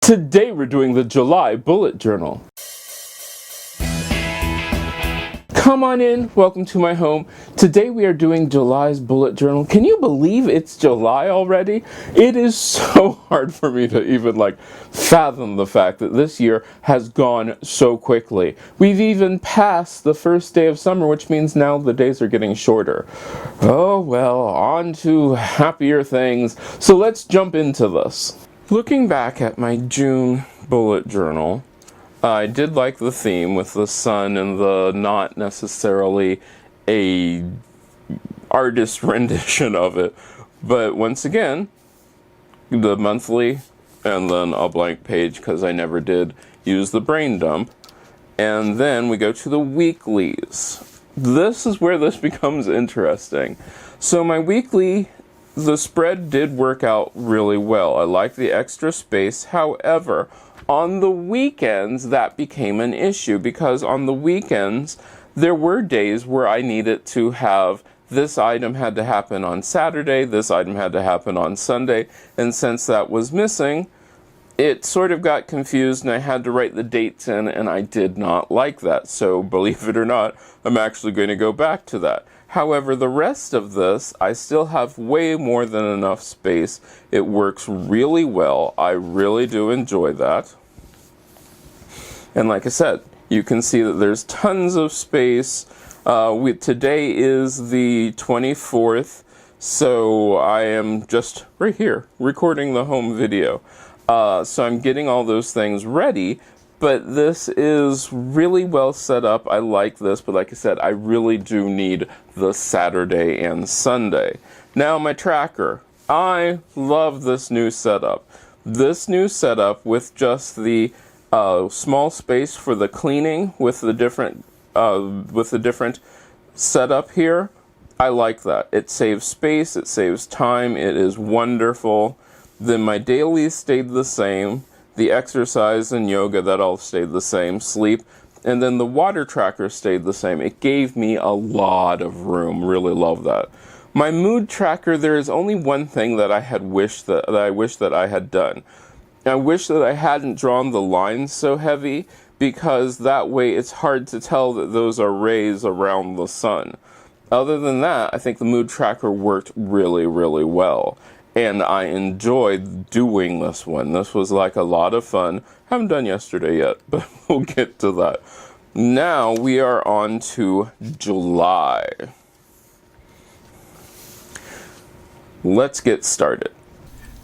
Today we're doing the July bullet journal. Come on in, welcome to my home. Today we are doing July's bullet journal. Can you believe it's July already? It is so hard for me to even fathom the fact that this year has gone so quickly. We've even passed the first day of summer, which means now the days are getting shorter. Oh well, on to happier things. So let's jump into this. Looking back at my June bullet journal, I did like the theme with the sun and the not necessarily a artist rendition of it, but once again, the monthly and then a blank page because I never did use the brain dump, and then we go to the weeklies. This is where this becomes interesting. So my weekly, the spread did work out really well. I like the extra space. However, on the weekends, that became an issue because on the weekends, there were days where I needed to have this item had to happen on Saturday, this item had to happen on Sunday, and since that was missing, it sort of got confused and I had to write the dates in, and I did not like that. So believe it or not, I'm actually going to go back to that. However, the rest of this, I still have way more than enough space. It works really well. I really do enjoy that. And like I said, you can see that there's tons of space. Today is the 24th, so I am just right here recording the home video. So I'm getting all those things ready. But this is really well set up. I like this, but like I said, I really do need the Saturday and Sunday. Now my tracker. I love this new setup. This new setup with just the small space for the cleaning with the different setup here. I like that. It saves space, it saves time, it is wonderful. Then my dailies stayed the same. The exercise and yoga, that all stayed the same. Sleep. And then the water tracker stayed the same. It gave me a lot of room. Really love that. My mood tracker, there is only one thing that I had wished that I wish that I had done. I wish that I hadn't drawn the lines so heavy, because that way it's hard to tell that those are rays around the sun. Other than that, I think the mood tracker worked really, really well. And I enjoyed doing this one. This was like a lot of fun. Haven't done yesterday yet, but we'll get to that. Now we are on to July. Let's get started.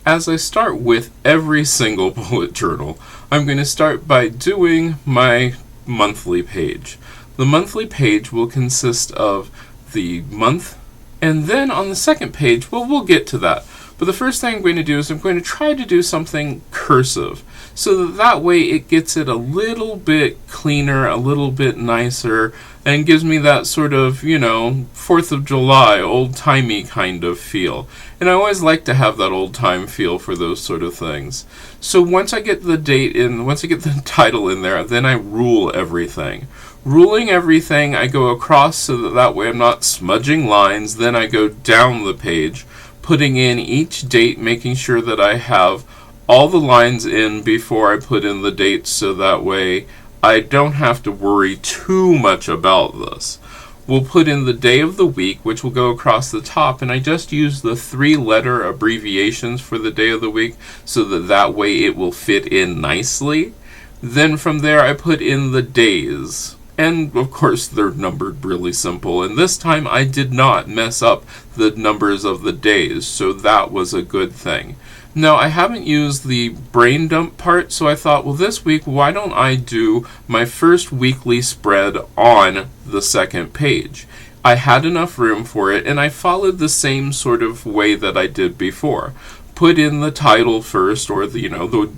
As I start with every single bullet journal, I'm going to start by doing my monthly page. The monthly page will consist of the month, and then on the second page, well, we'll get to that. But the first thing I'm going to do is I'm going to try to do something cursive, so that way it gets it a little bit cleaner, a little bit nicer, and gives me that sort of, 4th of July, old-timey kind of feel. And I always like to have that old-time feel for those sort of things. So once I get the date in, once I get the title in there, then I rule everything. Ruling everything, I go across so that way I'm not smudging lines, then I go down the page, putting in each date, making sure that I have all the lines in before I put in the dates, so that way I don't have to worry too much about this. We'll put in the day of the week, which will go across the top, and I just use the 3-letter abbreviations for the day of the week, so that way it will fit in nicely. Then from there I put in the days. And of course they're numbered really simple, and this time I did not mess up the numbers of the days, so that was a good thing. Now I haven't used the brain dump part, so I thought, well, this week why don't I do my first weekly spread on the second page. I had enough room for it, and I followed the same sort of way that I did before. Put in the title first, or the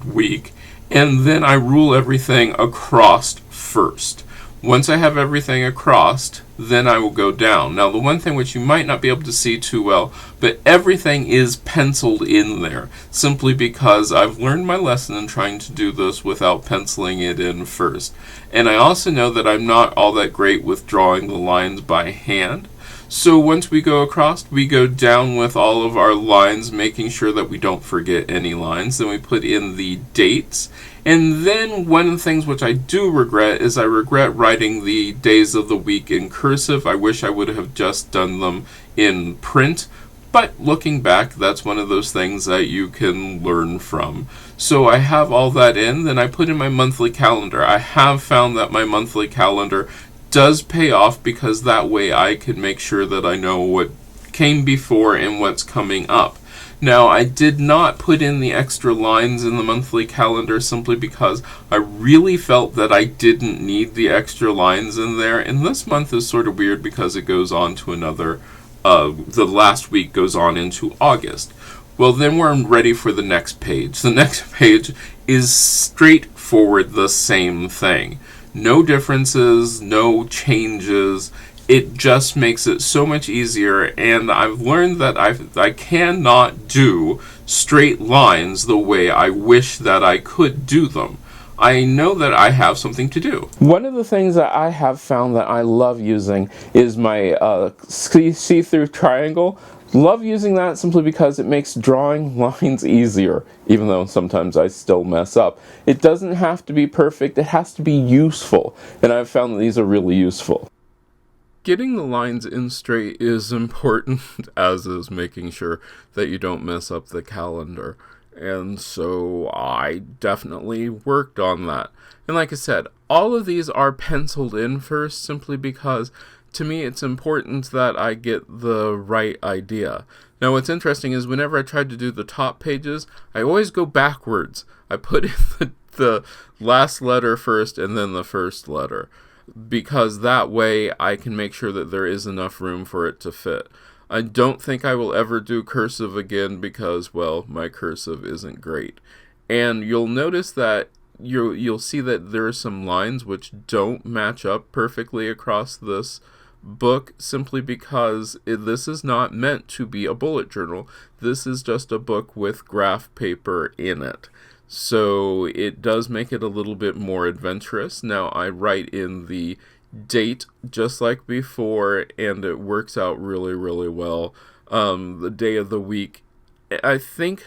week, and then I rule everything across first. Once I have everything across, then I will go down. Now, the one thing which you might not be able to see too well, but everything is penciled in there, simply because I've learned my lesson in trying to do this without penciling it in first. And I also know that I'm not all that great with drawing the lines by hand, So once we go across, we go down with all of our lines, making sure that we don't forget any lines. Then we put in the dates. And then one of the things which I do regret is I regret writing the days of the week in cursive. I wish I would have just done them in print. But looking back, that's one of those things that you can learn from. So I have all that in, then I put in my monthly calendar. I have found that my monthly calendar does pay off because that way I can make sure that I know what came before and what's coming up. Now, I did not put in the extra lines in the monthly calendar simply because I really felt that I didn't need the extra lines in there. And this month is sort of weird because it goes on to another, the last week goes on into August. Well, then we're ready for the next page. The next page is straightforward the same thing. No differences, no changes. It just makes it so much easier, and I've learned that I cannot do straight lines the way I wish that I could do them. I know that I have something to do. One of the things that I have found that I love using is my see-through triangle. Love using that simply because it makes drawing lines easier, even though sometimes I still mess up. It doesn't have to be perfect, it has to be useful, and I've found that these are really useful. Getting the lines in straight is important, as is making sure that you don't mess up the calendar. And so I definitely worked on that. And like I said, all of these are penciled in first simply because to me it's important that I get the right idea. Now what's interesting is whenever I tried to do the top pages, I always go backwards. I put in the last letter first and then the first letter, because that way I can make sure that there is enough room for it to fit. I don't think I will ever do cursive again because, well, my cursive isn't great. And you'll notice that you'll see that there are some lines which don't match up perfectly across this book simply because this is not meant to be a bullet journal. This is just a book with graph paper in it. So it does make it a little bit more adventurous. Now I write in the date just like before, and it works out really, really well. The day of the week, I think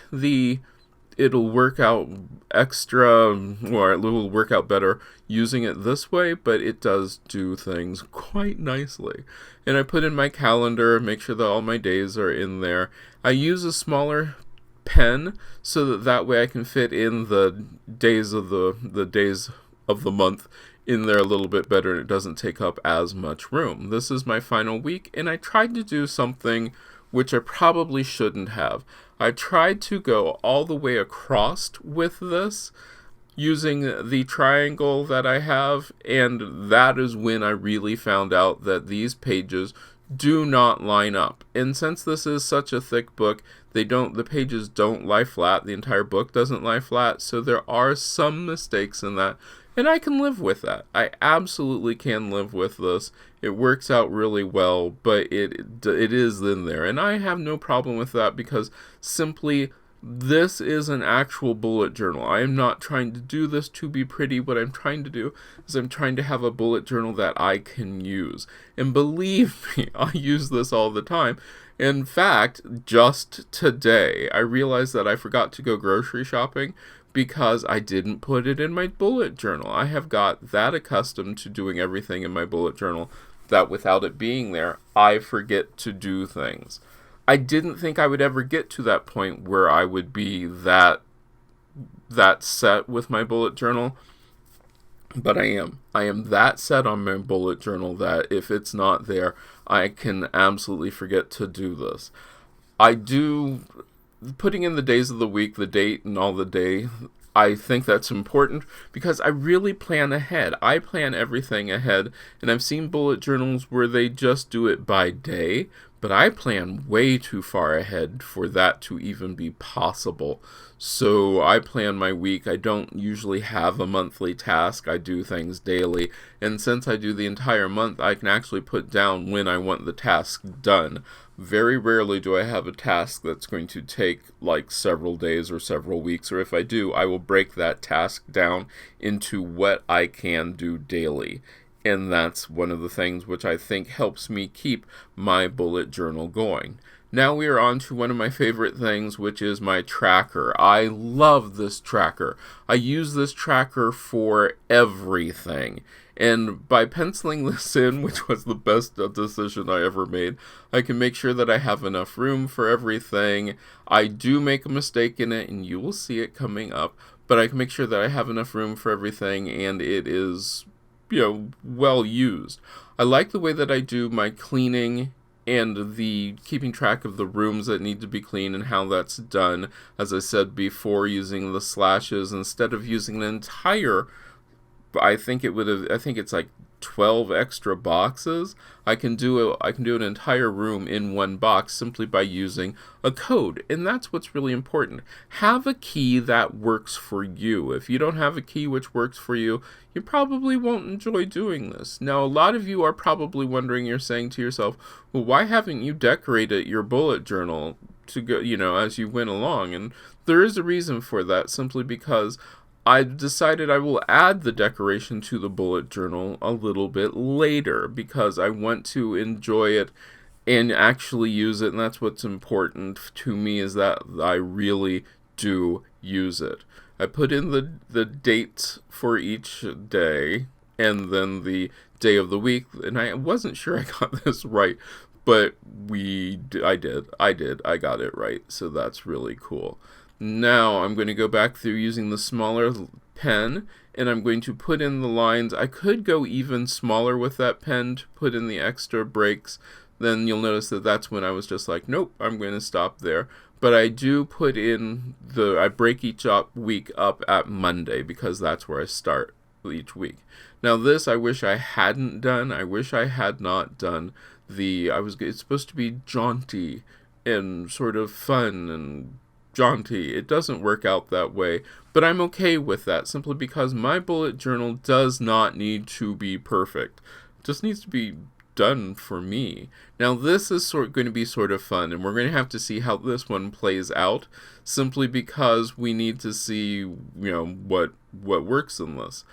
it'll work out or it will work out better using it this way, but it does do things quite nicely. And I put in my calendar, make sure that all my days are in there. I use a smaller pen so that way I can fit in the days of the days of the month in there a little bit better, and it doesn't take up as much room. This is my final week, and I tried to do something which I probably shouldn't have. I tried to go all the way across with this using the triangle that I have, and that is when I really found out that these pages do not line up. And since this is such a thick book, the pages don't lie flat. The entire book doesn't lie flat, so there are some mistakes in that. And I can live with that. I absolutely can live with this. It works out really well, but it is in there. And I have no problem with that because simply this is an actual bullet journal. I am not trying to do this to be pretty. What I'm trying to do is I'm trying to have a bullet journal that I can use. And believe me, I use this all the time. In fact, just today, I realized that I forgot to go grocery shopping because I didn't put it in my bullet journal. I have got that accustomed to doing everything in my bullet journal that without it being there, I forget to do things. I didn't think I would ever get to that point where I would be that set with my bullet journal, but I am. I am that set on my bullet journal that if it's not there, I can absolutely forget to do this. I do putting in the days of the week, the date, and all the day. I think that's important because I really plan ahead. I plan everything ahead, and I've seen bullet journals where they just do it by day, but I plan way too far ahead for that to even be possible. So I plan my week. I don't usually have a monthly task. I do things daily, and since I do the entire month, I can actually put down when I want the task done. Very rarely do I have a task that's going to take like several days or several weeks, or if I do, I will break that task down into what I can do daily. And that's one of the things which I think helps me keep my bullet journal going. Now we are on to one of my favorite things, which is my tracker. I love this tracker. I use this tracker for everything. And by penciling this in, which was the best decision I ever made, I can make sure that I have enough room for everything. I do make a mistake in it, and you will see it coming up, but I can make sure that I have enough room for everything, and it is, well used. I like the way that I do my cleaning and the keeping track of the rooms that need to be cleaned and how that's done, as I said before, using the slashes instead of using an entire, I think it's like 12 extra boxes. I can do an entire room in one box simply by using a code. And that's what's really important. Have a key that works for you. If you don't have a key which works for you, you probably won't enjoy doing this. Now, a lot of you are probably wondering, you're saying to yourself, well, why haven't you decorated your bullet journal to go, as you went along? And there is a reason for that, simply because I decided I will add the decoration to the bullet journal a little bit later, because I want to enjoy it and actually use it, and that's what's important to me, is that I really do use it. I put in the dates for each day and then the day of the week, and I wasn't sure I got this right, but I got it right, so that's really cool. Now I'm going to go back through using the smaller pen, and I'm going to put in the lines. I could go even smaller with that pen to put in the extra breaks. Then you'll notice that that's when I was just like, nope, I'm going to stop there. But I do put in I break each week up at Monday, because that's where I start each week. Now this I wish I hadn't done. I wish I had not done it's supposed to be jaunty and sort of fun and jaunty. It doesn't work out that way, but I'm okay with that, simply because my bullet journal does not need to be perfect. It just needs to be done for me. Now this is going to be sort of fun, and we're going to have to see how this one plays out, simply because we need to see what works in this.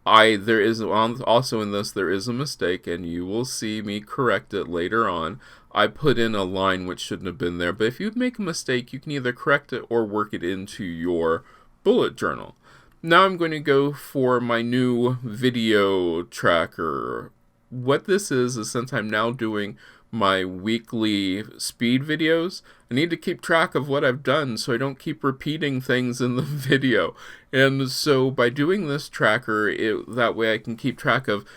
There is also in this, there is a mistake, and you will see me correct it later on. I put in a line which shouldn't have been there, but if you make a mistake, you can either correct it or work it into your bullet journal. Now I'm going to go for my new video tracker. What this is since I'm now doing my weekly speed videos, I need to keep track of what I've done so I don't keep repeating things in the video. And so by doing this tracker, that way I can keep track of,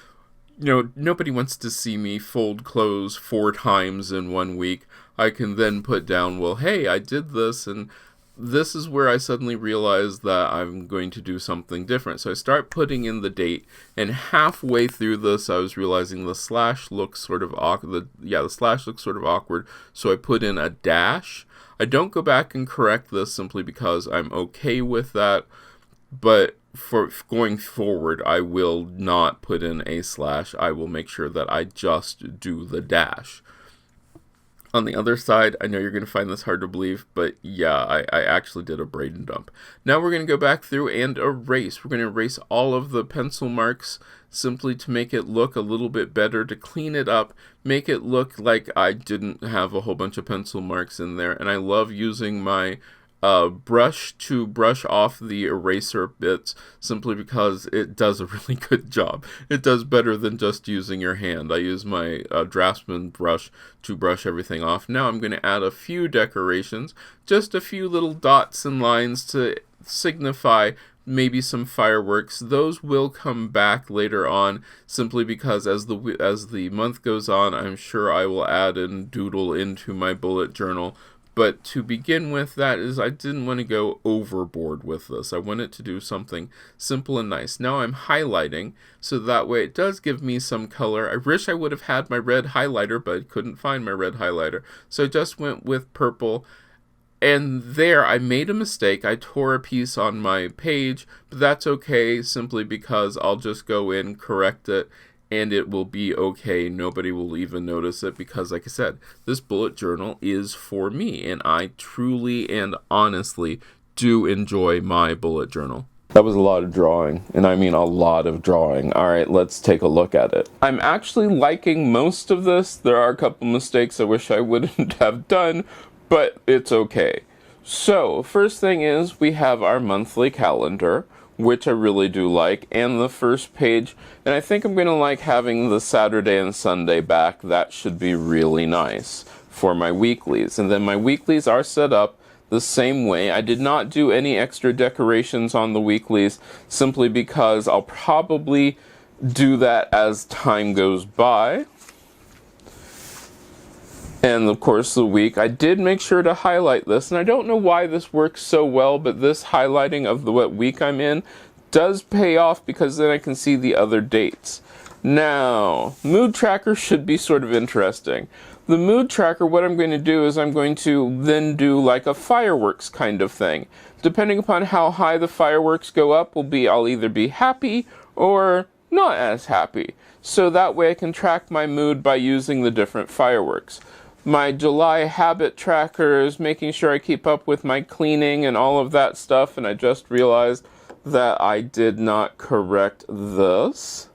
nobody wants to see me fold clothes 4 times in 1 week. I can then put down, well, hey, I did this, and this is where I suddenly realized that I'm going to do something different. So I start putting in the date, and halfway through this, I was realizing the slash looks sort of awkward. The slash looks sort of awkward, so I put in a dash. I don't go back and correct this simply because I'm okay with that, but for going forward, I will not put in a slash. I will make sure that I just do the dash. On the other side, I know you're going to find this hard to believe, but yeah, I actually did a brain dump. Now we're going to go back through and erase. We're going to erase all of the pencil marks simply to make it look a little bit better, to clean it up, make it look like I didn't have a whole bunch of pencil marks in there. And I love using my brush to brush off the eraser bits, simply because it does a really good job. It does better than just using your hand. I use my Draftsman brush to brush everything off. Now I'm going to add a few decorations, just a few little dots and lines to signify maybe some fireworks. Those will come back later on, simply because as the month goes on, I'm sure I will add and doodle into my bullet journal. But to begin with, I didn't want to go overboard with this. I wanted to do something simple and nice. Now I'm highlighting, so that way it does give me some color. I wish I would have had my red highlighter, but I couldn't find my red highlighter. So I just went with purple. And there, I made a mistake. I tore a piece on my page, but that's okay, simply because I'll just go in, correct it, and it will be okay. Nobody will even notice it, because, like I said, this bullet journal is for me, and I truly and honestly do enjoy my bullet journal. That was a lot of drawing, and I mean a lot of drawing. All right, let's take a look at it. I'm actually liking most of this. There are a couple mistakes I wish I wouldn't have done, but it's okay. So, first thing is we have our monthly calendar, which I really do like, and the first page, and I think I'm going to like having the Saturday and Sunday back. That should be really nice for my weeklies. And then my weeklies are set up the same way. I did not do any extra decorations on the weeklies simply because I'll probably do that as time goes by. And of course the week, I did make sure to highlight this, and I don't know why this works so well, but this highlighting of what week I'm in does pay off because then I can see the other dates. Now, mood tracker should be sort of interesting. The mood tracker, what I'm going to do is I'm going to then do like a fireworks kind of thing. Depending upon how high the fireworks go up I'll either be happy or not as happy. So that way I can track my mood by using the different fireworks. My July habit tracker is making sure I keep up with my cleaning and all of that stuff, and I just realized that I did not correct this.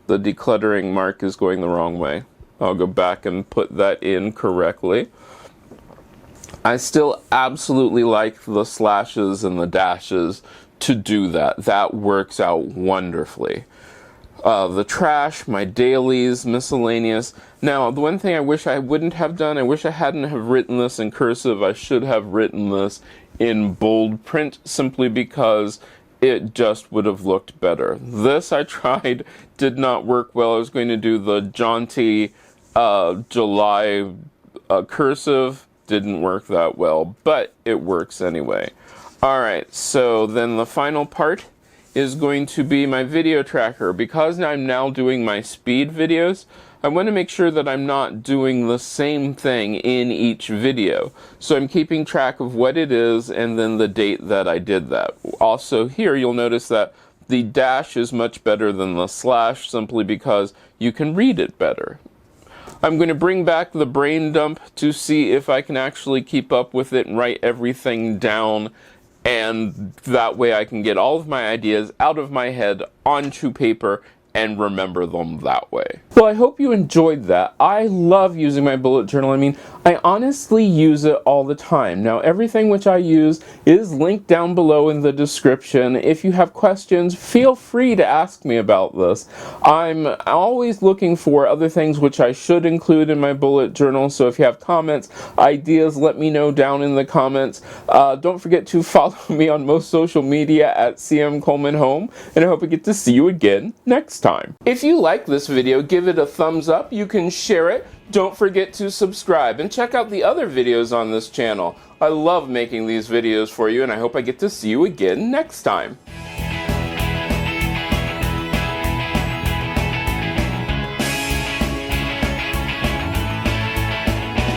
The decluttering mark is going the wrong way. I'll go back and put that in correctly. I still absolutely like the slashes and the dashes to do that. That works out wonderfully. The trash, my dailies, miscellaneous. Now, the one thing I wish I wouldn't have done, I wish I hadn't have written this in cursive. I should have written this in bold print simply because it just would have looked better. This I tried, did not work well. I was going to do the jaunty July cursive, didn't work that well, but it works anyway. Alright, so then the final part is going to be my video tracker. Because I'm now doing my speed videos, I want to make sure that I'm not doing the same thing in each video. So I'm keeping track of what it is and then the date that I did that. Also here you'll notice that the dash is much better than the slash simply because you can read it better. I'm going to bring back the brain dump to see if I can actually keep up with it and write everything down, and that way I can get all of my ideas out of my head onto paper and remember them that way. Well, I hope you enjoyed that. I love using my bullet journal. I mean, I honestly use it all the time. Now, everything which I use is linked down below in the description. If you have questions, feel free to ask me about this. I'm always looking for other things which I should include in my bullet journal, so if you have comments, ideas, let me know down in the comments. Don't forget to follow me on most social media at CM Coleman Home, and I hope I get to see you again next time. If you like this video, give it a thumbs up. You can share it. Don't forget to subscribe and check out the other videos on this channel. I love making these videos for you, and I hope I get to see you again next time.